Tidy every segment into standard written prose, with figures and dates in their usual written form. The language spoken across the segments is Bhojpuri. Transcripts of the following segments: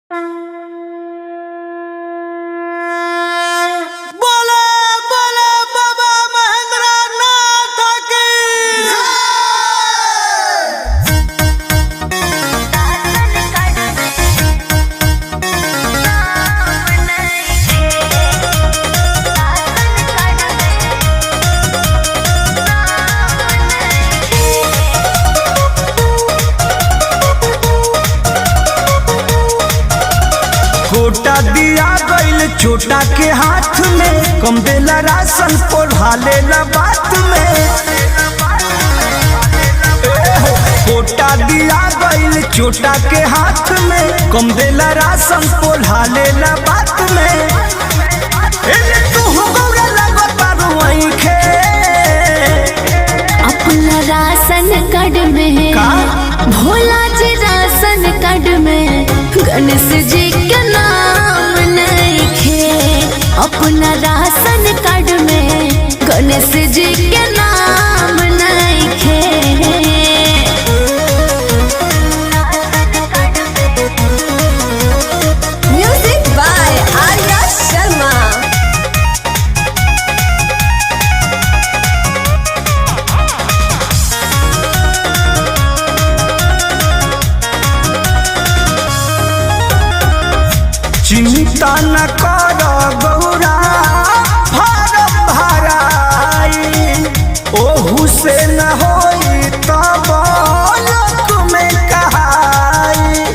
छोटा दिया गईल छोटा के हाथ में, कम देला राशन पोढ़ा लेला बात में। छोटा दिया गईल छोटा के हाथ में, कम देला राशन पोढ़ा लेला बात में। तू गौरा लगता रुई खे अपना राशन कार्ड में का? भोला जी राशन कार्ड में गणेश जी के नाम नहीं खे। अपना राशन कार्ड में गणेश जी के नाम नहीं खे। Music by Arya Sharma. चिंता न कर गौरा फारम भराई, ओहू से न होई तब लोक में कहाई।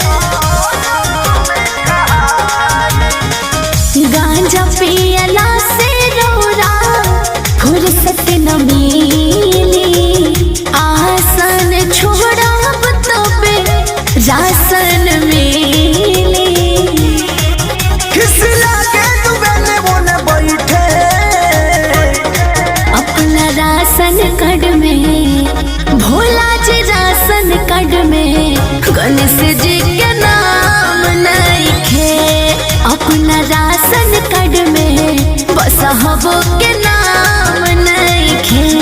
गांजा पियला से रौरा फुर्सत न मिली, आसन छोड़ब तबे राशन मिली। अपना राशन कार्ड में भोला जी राशन कार्ड में गणेश जी के नाम नहीं खे। अपना राशन कार्ड में बस हबो के नाम नहीं खे।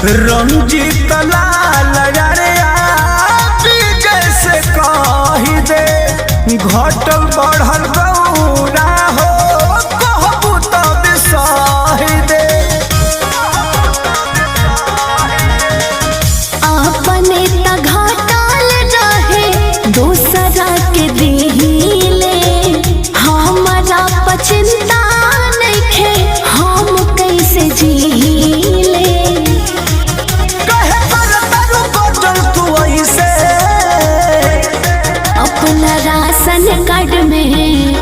रंजीत लाल जैसे कही दे, घटल बढ़ल गौरा हो कहबू तब सही दे। अपने त घटल रहे दूसरा के दिले, हमारा पचिंता नहीं खे हम कैसे जीले। अपना राशन कार्ड में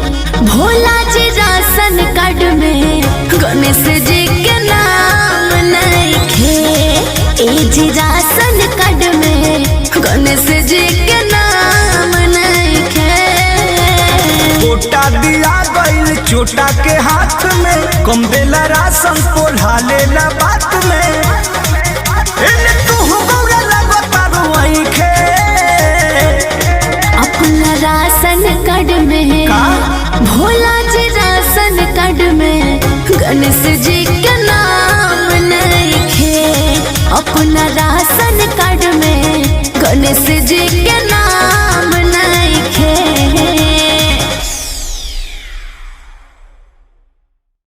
भोला जी राशन कार्ड में गणेश जी के नाम नहीं खे। ए जी राशन कार्ड में गणेश जी के नाम नहीं खे। छोटा दिया गईल छोटा के हाथ में, कम देला राशन पोढ़ा लेला बात में। तू गौरा लगता रुई खे अपना राशन कार्ड में का? भोला जी राशन कार्ड में गणेश जी के नाम नहीं खे। अपना राशन कार्ड में